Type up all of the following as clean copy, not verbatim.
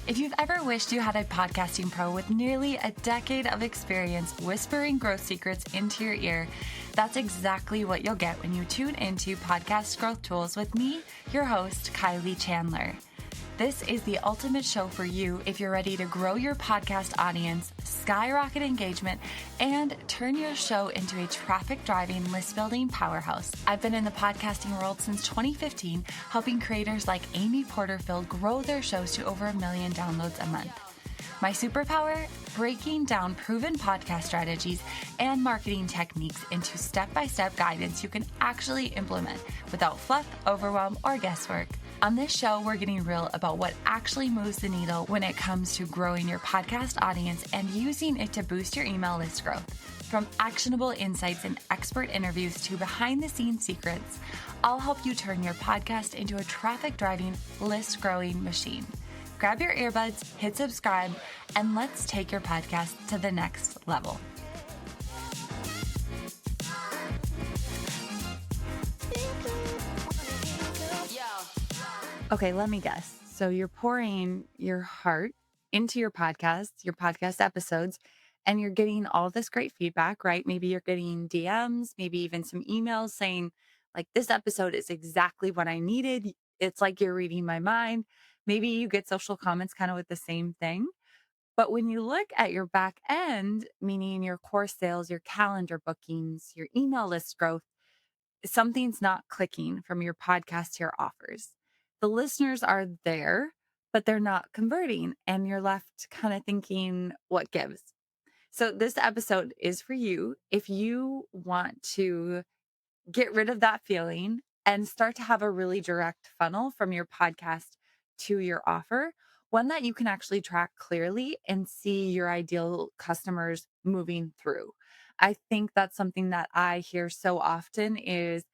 If you've ever wished you had a podcasting pro with nearly a decade of experience whispering growth secrets into your ear, that's exactly what you'll get when you tune into Podcast Growth Tools with me, your host, Kylie Chandler. This is the ultimate show for you if you're ready to grow your podcast audience, skyrocket engagement, and turn your show into a traffic-driving, list-building powerhouse. I've been in the podcasting world since 2015, helping creators like Amy Porterfield grow their shows to over 1 million downloads a month. My superpower? Breaking down proven podcast strategies and marketing techniques into step-by-step guidance you can actually implement without fluff, overwhelm, or guesswork. On this show, we're getting real about what actually moves the needle when it comes to growing your podcast audience and using it to boost your email list growth. From actionable insights and expert interviews to behind-the-scenes secrets, I'll help you turn your podcast into a traffic-driving, list-growing machine. Grab your earbuds, hit subscribe, and let's take your podcast to the next level. Okay, let me guess. So you're pouring your heart into your podcast episodes, and you're getting all this great feedback, right? Maybe you're getting DMs, maybe even some emails saying, like, this episode is exactly what I needed. It's like you're reading my mind. Maybe you get social comments kind of with the same thing. But when you look at your back end, meaning your core sales, your calendar bookings, your email list growth, something's not clicking from your podcast to your offers. The listeners are there, but they're not converting. And you're left kind of thinking, what gives? So, this episode is for you if you want to get rid of that feeling and start to have a really direct funnel from your podcast to your offer, one that you can actually track clearly and see your ideal customers moving through. I think that's something that I hear so often is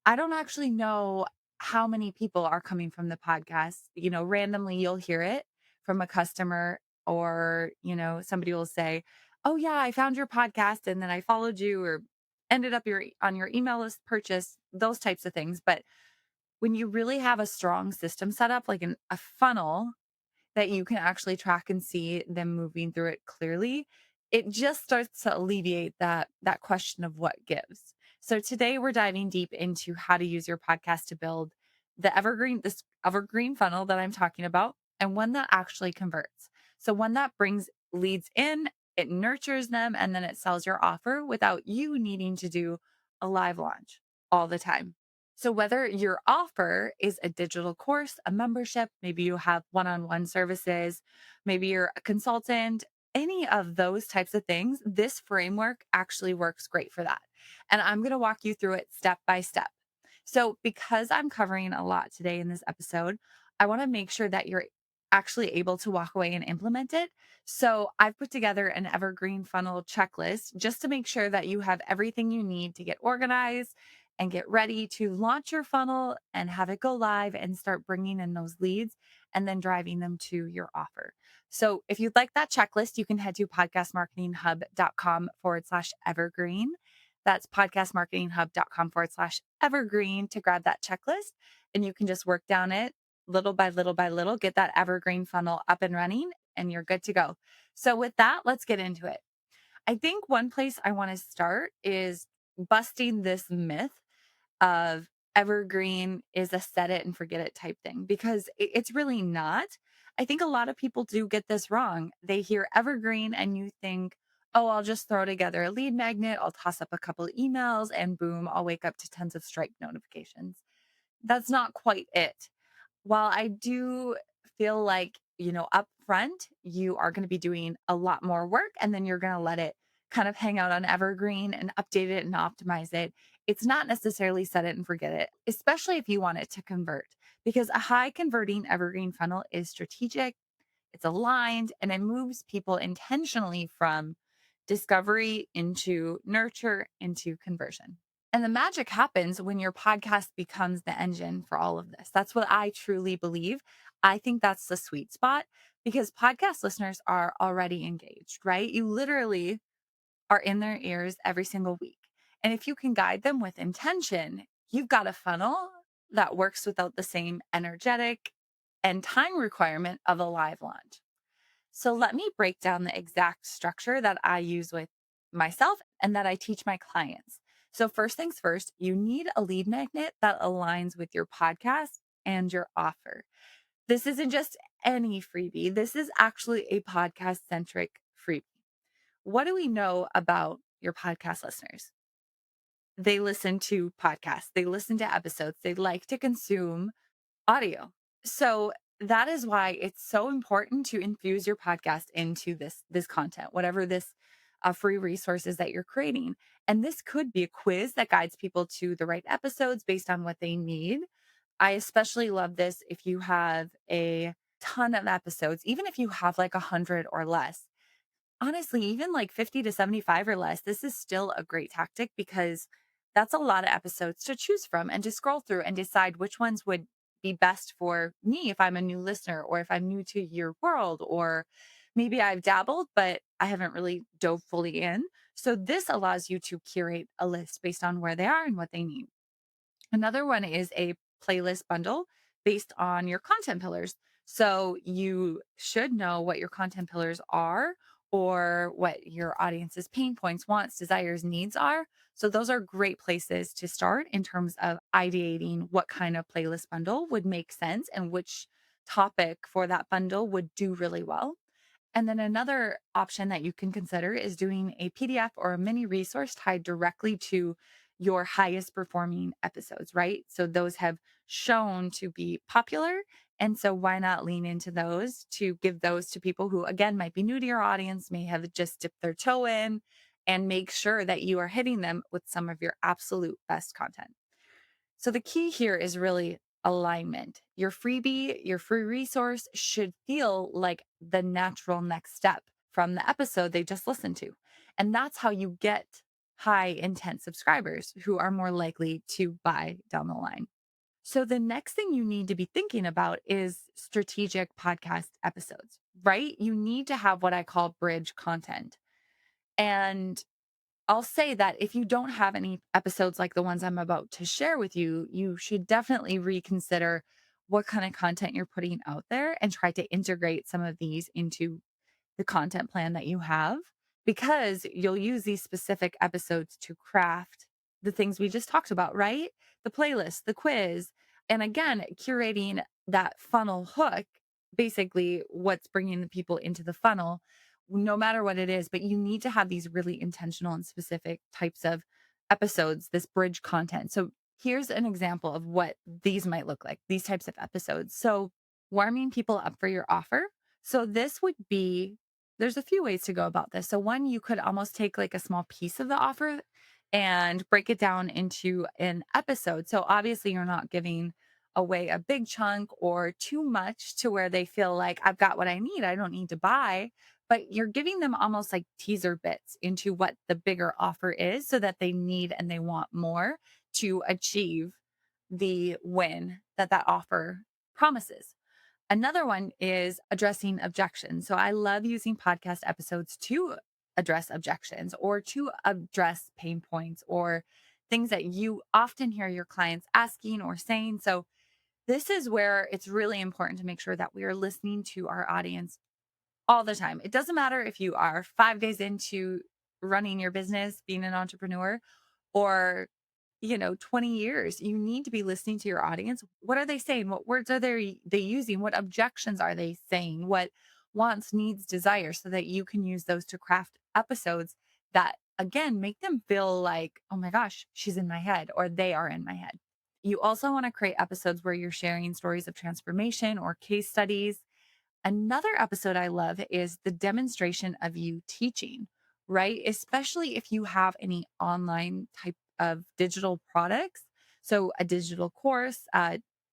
I don't actually know how many people are coming from the podcast. Randomly you'll hear it from a customer or, somebody will say, "Oh yeah, I found your podcast and then I followed you or ended up on your email list purchase," those types of things. But when you really have a strong system set up, like a funnel that you can actually track and see them moving through it clearly, it just starts to alleviate that question of what gives. So today we're diving deep into how to use your podcast to build this evergreen funnel that I'm talking about, and one that actually converts. So one that brings leads in, it nurtures them, and then it sells your offer without you needing to do a live launch all the time. So, whether your offer is a digital course, a membership, maybe you have one on one services, maybe you're a consultant, any of those types of things, this framework actually works great for that. And I'm going to walk you through it step by step. So, because I'm covering a lot today in this episode, I want to make sure that you're actually able to walk away and implement it. So, I've put together an evergreen funnel checklist just to make sure that you have everything you need to get organized and get ready to launch your funnel and have it go live and start bringing in those leads and then driving them to your offer. So if you'd like that checklist, you can head to podcastmarketinghub.com/evergreen. That's podcastmarketinghub.com/evergreen to grab that checklist. And you can just work down it little by little by little, get that evergreen funnel up and running, and you're good to go. So with that, let's get into it. I think one place I want to start is busting this myth of evergreen is a set it and forget it type thing because it's really not. I think a lot of people do get this wrong. They hear evergreen and you think, oh, I'll just throw together a lead magnet, I'll toss up a couple emails, and boom, I'll wake up to tons of Stripe notifications. That's not quite it. While I do feel like, up front, you are going to be doing a lot more work and then you're going to let it kind of hang out on Evergreen and update it and optimize it. It's not necessarily set it and forget it, especially if you want it to convert, because a high converting Evergreen funnel is strategic, it's aligned, and it moves people intentionally from discovery into nurture into conversion. And the magic happens when your podcast becomes the engine for all of this. That's what I truly believe. I think that's the sweet spot because podcast listeners are already engaged, right? You literally are in their ears every single week. And if you can guide them with intention, you've got a funnel that works without the same energetic and time requirement of a live launch. So let me break down the exact structure that I use with myself and that I teach my clients. So, first things first, you need a lead magnet that aligns with your podcast and your offer. This isn't just any freebie, this is actually a podcast centric freebie. What do we know about your podcast listeners? They listen to podcasts, they listen to episodes, they like to consume audio. So that is why it's so important to infuse your podcast into this content, whatever this free resources that you're creating. And this could be a quiz that guides people to the right episodes based on what they need. I especially love this if you have a ton of episodes, even if you have like 100 or less. Honestly, even like 50 to 75 or less, this is still a great tactic because that's a lot of episodes to choose from and to scroll through and decide which ones would be best for me if I'm a new listener or if I'm new to your world, or maybe I've dabbled, but I haven't really dove fully in. So this allows you to curate a list based on where they are and what they need. Another one is a playlist bundle based on your content pillars. So you should know what your content pillars are or what your audience's pain points, wants, desires, needs are. So those are great places to start in terms of ideating what kind of playlist bundle would make sense and which topic for that bundle would do really well. And then another option that you can consider is doing a PDF or a mini resource tied directly to your highest performing episodes, right? So those have shown to be popular. And so why not lean into those to give those to people who, again, might be new to your audience, may have just dipped their toe in, and make sure that you are hitting them with some of your absolute best content. So the key here is really alignment. Your freebie, your free resource should feel like the natural next step from the episode they just listened to. And that's how you get high intent subscribers who are more likely to buy down the line. So the next thing you need to be thinking about is strategic podcast episodes, right? You need to have what I call bridge content. And I'll say that if you don't have any episodes like the ones I'm about to share with you, you should definitely reconsider what kind of content you're putting out there and try to integrate some of these into the content plan that you have, because you'll use these specific episodes to craft the things we just talked about, right? The playlist, the quiz, and again, curating that funnel hook, basically what's bringing the people into the funnel, no matter what it is. But you need to have these really intentional and specific types of episodes, this bridge content. So here's an example of what these might look like, these types of episodes. So warming people up for your offer. So this would be, there's a few ways to go about this. So one, you could almost take like a small piece of the offer and break it down into an episode. So obviously you're not giving away a big chunk or too much to where they feel like I've got what I need, I don't need to buy, but you're giving them almost like teaser bits into what the bigger offer is so that they need and they want more to achieve the win that that offer promises. Another one is addressing objections. So I love using podcast episodes to address objections or to address pain points or things that you often hear your clients asking or saying. So this is where it's really important to make sure that we are listening to our audience all the time. It doesn't matter if you are 5 days into running your business, being an entrepreneur, or 20 years. You need to be listening to your audience. What are they saying? What words are they using? What objections are they saying? What wants, needs, desires, so that you can use those to craft episodes that again make them feel like, oh my gosh, she's in my head or they are in my head. You also want to create episodes where you're sharing stories of transformation or case studies. Another episode I love is the demonstration of you teaching, right? Especially if you have any online type of digital products. So, a digital course,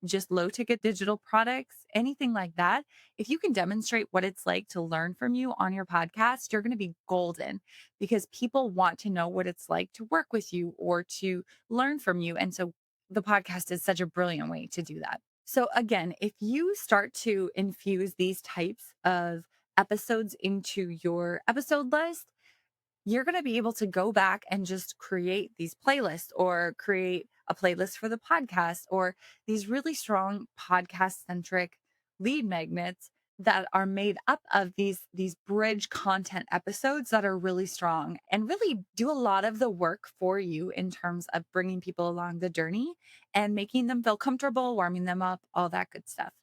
just low ticket digital products, anything like that. If you can demonstrate what it's like to learn from you on your podcast, you're going to be golden because people want to know what it's like to work with you or to learn from you. And so, the podcast is such a brilliant way to do that. So, again, if you start to infuse these types of episodes into your episode list, you're going to be able to go back and just create these playlists or create a playlist for the podcast or these really strong podcast centric lead magnets that are made up of these bridge content episodes that are really strong and really do a lot of the work for you in terms of bringing people along the journey and making them feel comfortable, warming them up, all that good stuff.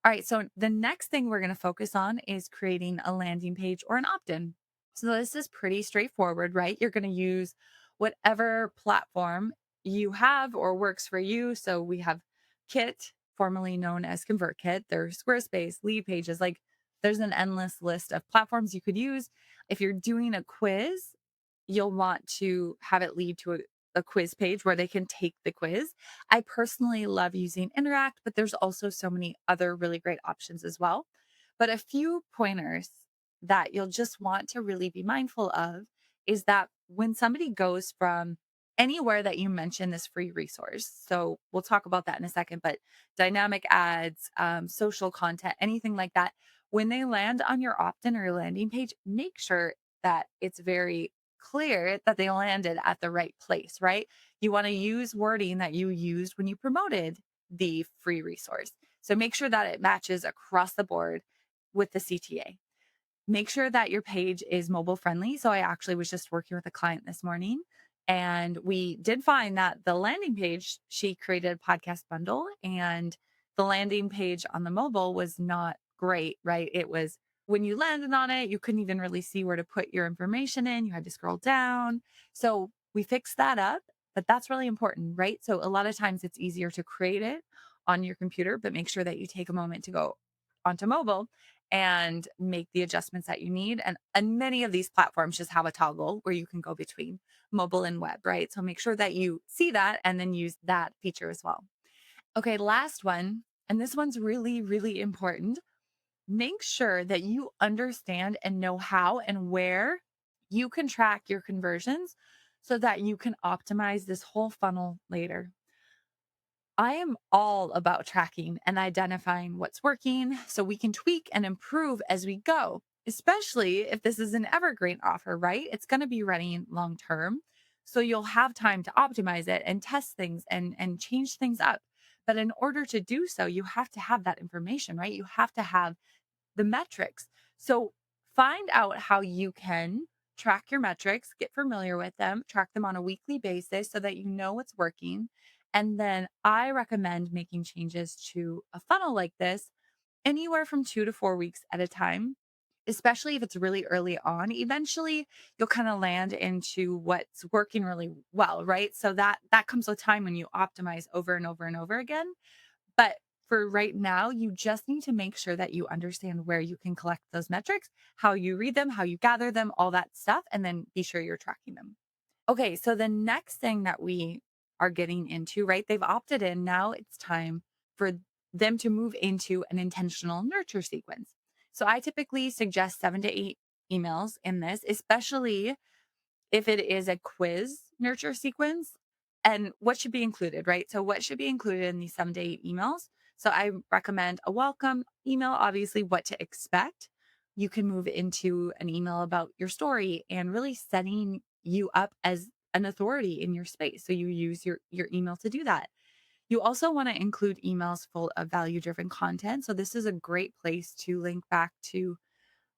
All right, so the next thing we're going to focus on is creating a landing page or an opt-in. So this is pretty straightforward, right? You're going to use whatever platform you have or works for you. So we have Kit, formerly known as ConvertKit. There's Squarespace, Lead Pages. Like there's an endless list of platforms you could use. If you're doing a quiz, you'll want to have it lead to a quiz page where they can take the quiz. I personally love using Interact, but there's also so many other really great options as well. But a few pointers that you'll just want to really be mindful of is that when somebody goes from anywhere that you mention this free resource, so we'll talk about that in a second, but dynamic ads, social content, anything like that, when they land on your opt-in or your landing page, make sure that it's very clear that they landed at the right place, right? You want to use wording that you used when you promoted the free resource. So make sure that it matches across the board with the CTA. Make sure that your page is mobile friendly. So I actually was just working with a client this morning and we did find that the landing page, she created a podcast bundle and the landing page on the mobile was not great, right? It was when you landed on it, you couldn't even really see where to put your information in. You had to scroll down. So we fixed that up, but that's really important, right? So a lot of times it's easier to create it on your computer, but make sure that you take a moment to go onto mobile and make the adjustments that you need. And many of these platforms just have a toggle where you can go between mobile and web, right? So make sure that you see that and then use that feature as well. Okay, last one, and this one's really, really important. Make sure that you understand and know how and where you can track your conversions so that you can optimize this whole funnel later. I am all about tracking and identifying what's working so we can tweak and improve as we go, especially if this is an evergreen offer, right? It's going to be running long term. So you'll have time to optimize it and test things and change things up. But in order to do so, you have to have that information, right? You have to have the metrics. So find out how you can track your metrics, get familiar with them, track them on a weekly basis so that you know what's working. And then I recommend making changes to a funnel like this anywhere from 2 to 4 weeks at a time, especially if it's really early on. Eventually, you'll kind of land into what's working really well, right? So that comes with time when you optimize over and over and over again. But for right now, you just need to make sure that you understand where you can collect those metrics, how you read them, how you gather them, all that stuff, and then be sure you're tracking them. Okay, so the next thing that we are getting into, right? They've opted in. Now it's time for them to move into an intentional nurture sequence. So I typically suggest 7 to 8 emails in this, especially if it is a quiz nurture sequence and what should be included, right? So, what should be included in these 7 to 8 emails? So, I recommend a welcome email, obviously, what to expect. You can move into an email about your story and really setting you up as an authority in your space. So, you use your email to do that. You also want to include emails full of value driven content. So, this is a great place to link back to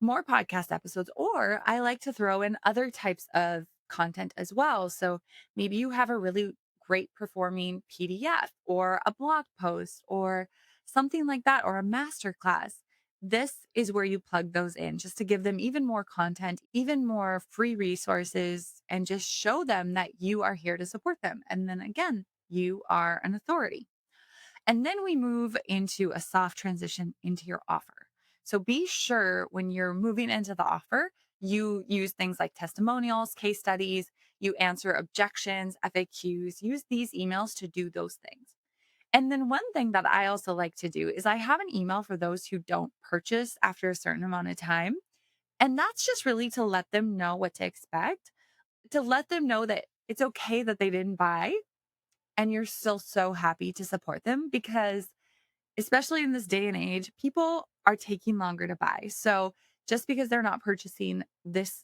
more podcast episodes, or I like to throw in other types of content as well. So maybe you have a really great performing PDF or a blog post or something like that, or a masterclass. This is where you plug those in just to give them even more content, even more free resources, and just show them that you are here to support them. And then again, you are an authority. And then we move into a soft transition into your offer. So be sure when you're moving into the offer, you use things like testimonials, case studies, you answer objections, FAQs, use these emails to do those things. And then one thing that I also like to do is I have an email for those who don't purchase after a certain amount of time. And that's just really to let them know what to expect, to let them know that it's okay that they didn't buy and you're still so happy to support them because especially in this day and age, people are taking longer to buy. So just because they're not purchasing this,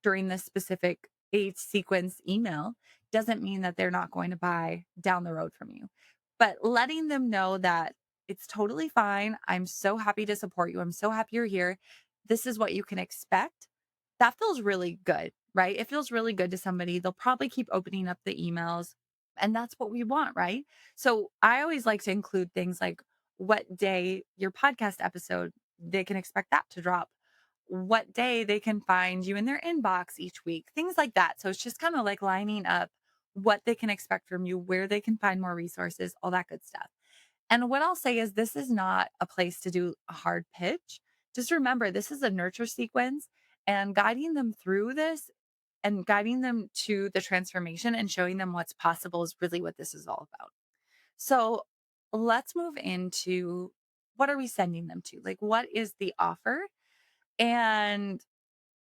during this specific age sequence email doesn't mean that they're not going to buy down the road from you. But letting them know that It's totally fine. I'm so happy to support you. I'm so happy you're here. This is what you can expect. That feels really good, right? It feels really good to somebody. They'll probably keep opening up the emails, and that's what we want, right? So I always like to include things like what day your podcast episode, they can expect that to drop, what day they can find you in their inbox each week, things like that. So it's just kind of like lining up what they can expect from you, where they can find more resources, all that good stuff. And what I'll say is this is not a place to do a hard pitch. Just remember, this is a nurture sequence, and guiding them through this and guiding them to the transformation and showing them what's possible is really what this is all about. So let's move into what are we sending them to? Like, what is the offer? And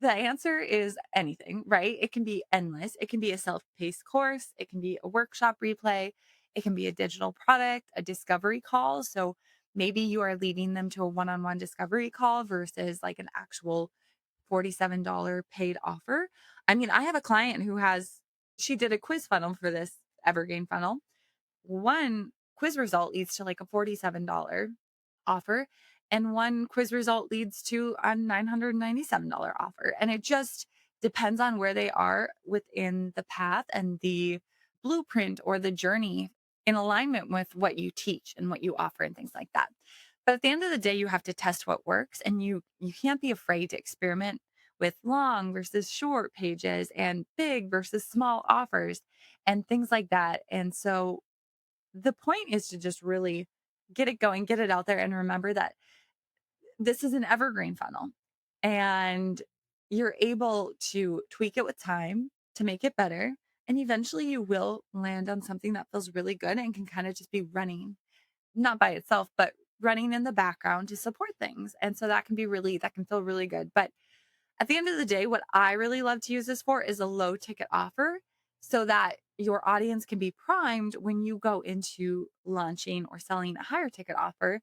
the answer is anything, right? It can be endless. It can be a self paced course, it can be a workshop replay, it can be a digital product, a discovery call. So maybe you are leading them to a one on one discovery call versus like an actual $47 paid offer. I mean, I have a client who she did a quiz funnel for this Evergreen funnel. One quiz result leads to like a $47 offer, and one quiz result leads to a $997 offer. And it just depends on where they are within the path and the blueprint or the journey in alignment with what you teach and what you offer and things like that. But at the end of the day, you have to test what works, and you can't be afraid to experiment with long versus short pages and big versus small offers and things like that. And so the point is to just really get it going, get it out there, and remember that this is an evergreen funnel and you're able to tweak it with time to make it better. And eventually you will land on something that feels really good and can kind of just be running, not by itself, but running in the background to support things. And so that can feel really good. But at the end of the day, what I really love to use this for is a low ticket offer so that your audience can be primed when you go into launching or selling a higher ticket offer.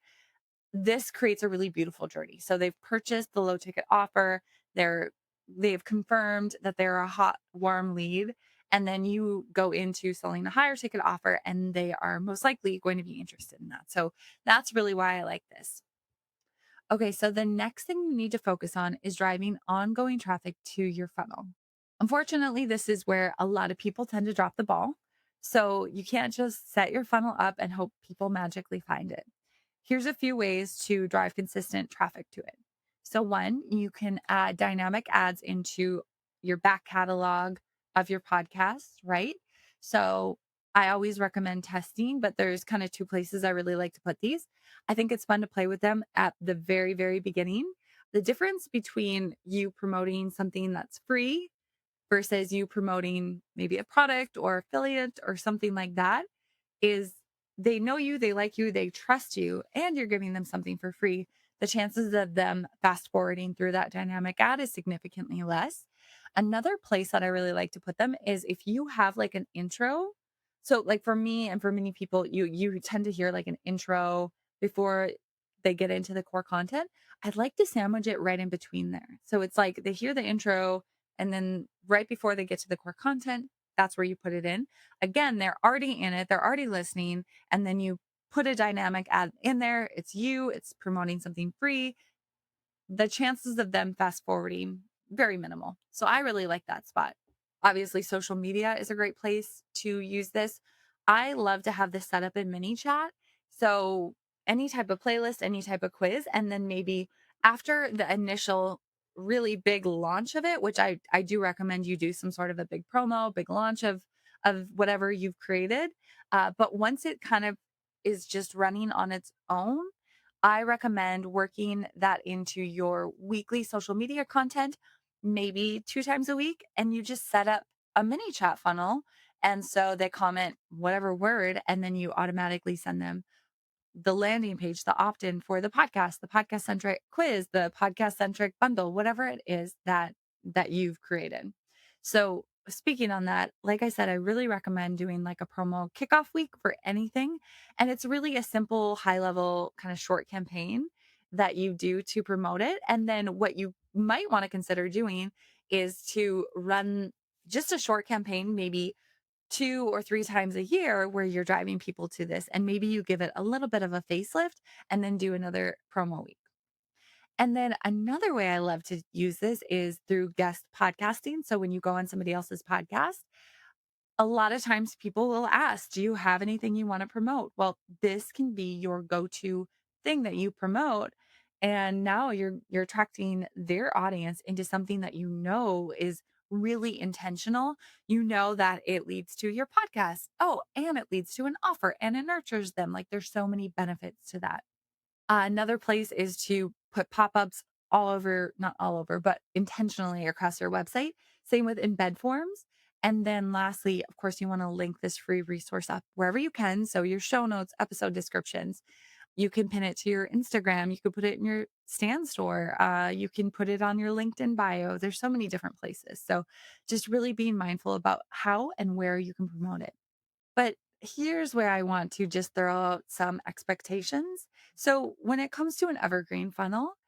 This creates a really beautiful journey. So they've purchased the low ticket offer, they've confirmed that they're a hot, warm lead, and then you go into selling a higher ticket offer and they are most likely going to be interested in that. So that's really why I like this. Okay, so the next thing you need to focus on is driving ongoing traffic to your funnel. Unfortunately, this is where a lot of people tend to drop the ball. So you can't just set your funnel up and hope people magically find it. Here's a few ways to drive consistent traffic to it. So, one, you can add dynamic ads into your back catalog of your podcast, right? So, I always recommend testing, but there's kind of two places I really like to put these. I think it's fun to play with them at the very, very beginning. The difference between you promoting something that's free versus you promoting maybe a product or affiliate or something like that is they know you, they like you, they trust you, and you're giving them something for free. The chances of them fast forwarding through that dynamic ad is significantly less. Another place that I really like to put them is if you have like an intro. So like for me and for many people, you tend to hear like an intro before they get into the core content. I'd like to sandwich it right in between there. So it's like they hear the intro and then right before they get to the core content, that's where you put it in. Again, they're already in it, they're already listening, and then you put a dynamic ad in there. It's you, it's promoting something free. The chances of them fast forwarding very minimal. So I really like that spot. Obviously, social media is a great place to use this. I love to have this set up in mini chat. So any type of playlist, any type of quiz, and then maybe after the initial really big launch of it, which I do recommend you do some sort of a big promo, big launch of whatever you've created. But once it kind of is just running on its own, I recommend working that into your weekly social media content, maybe 2 times a week, and you just set up a mini chat funnel. And so they comment whatever word, and then you automatically send them the landing page, the opt in for the podcast centric quiz, the podcast centric bundle, whatever it is that you've created. So speaking on that, like I said, I really recommend doing like a promo kickoff week for anything. And it's really a simple, high level, kind of short campaign that you do to promote it. And then what you might want to consider doing is to run just a short campaign, maybe 2 or 3 times a year where you're driving people to this, and maybe you give it a little bit of a facelift and then do another promo week. And then another way I love to use this is through guest podcasting. So when you go on somebody else's podcast, a lot of times people will ask, "Do you have anything you wanna promote?" Well, this can be your go-to thing that you promote, and now you're attracting their audience into something that you know is really intentional. You know that it leads to your podcast. Oh, and it leads to an offer, and it nurtures them. Like, there's so many benefits to that. Another place is to put pop-ups all over, not all over, but intentionally across your website. Same with embed forms. And then lastly, of course, you want to link this free resource up wherever you can. So your show notes, episode descriptions, you can pin it to your Instagram. You could put it in your stand store. You can put it on your LinkedIn bio. There's so many different places. So just really being mindful about how and where you can promote it. But here's where I want to just throw out some expectations. So when it comes to an evergreen funnel,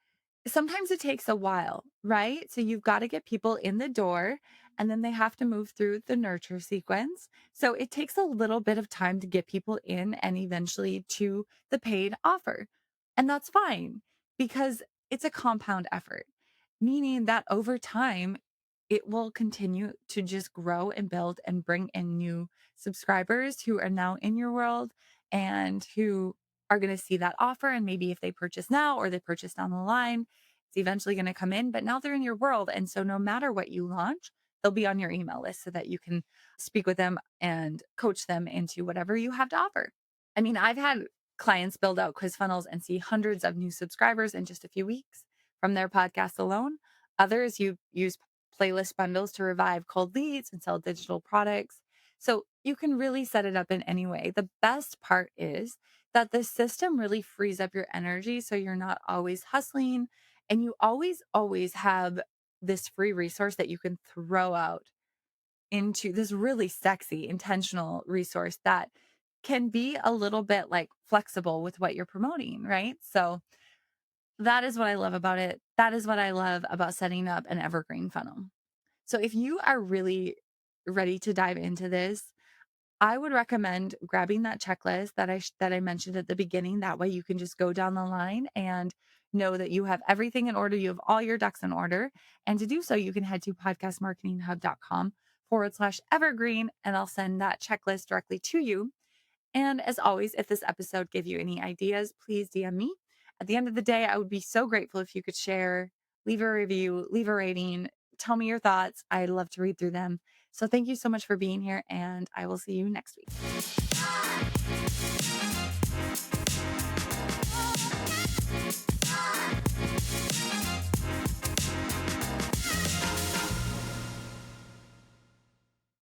sometimes it takes a while, right? So you've got to get people in the door and then they have to move through the nurture sequence. So it takes a little bit of time to get people in and eventually to the paid offer. And that's fine because it's a compound effort, meaning that over time, it will continue to just grow and build and bring in new subscribers who are now in your world and who are going to see that offer. And maybe if they purchase now or they purchase down the line, it's eventually going to come in, but now they're in your world. And so no matter what you launch, they'll be on your email list so that you can speak with them and coach them into whatever you have to offer. I mean, I've had clients build out quiz funnels and see hundreds of new subscribers in just a few weeks from their podcast alone. Others you use playlist bundles to revive cold leads and sell digital products. So you can really set it up in any way. The best part is that the system really frees up your energy so you're not always hustling and you always have this free resource that you can throw out into this really sexy intentional resource that can be a little bit like flexible with what you're promoting, right? So that is what I love about it. That is what I love about setting up an evergreen funnel. So if you are really ready to dive into this, I would recommend grabbing that checklist that I mentioned at the beginning. That way you can just go down the line and know that you have everything in order. You have all your ducks in order. And to do so, you can head to podcastmarketinghub.com/evergreen, and I'll send that checklist directly to you. And as always, if this episode gave you any ideas, please DM me. At the end of the day, I would be so grateful if you could share, leave a review, leave a rating, tell me your thoughts. I'd love to read through them. So thank you so much for being here, and I will see you next week.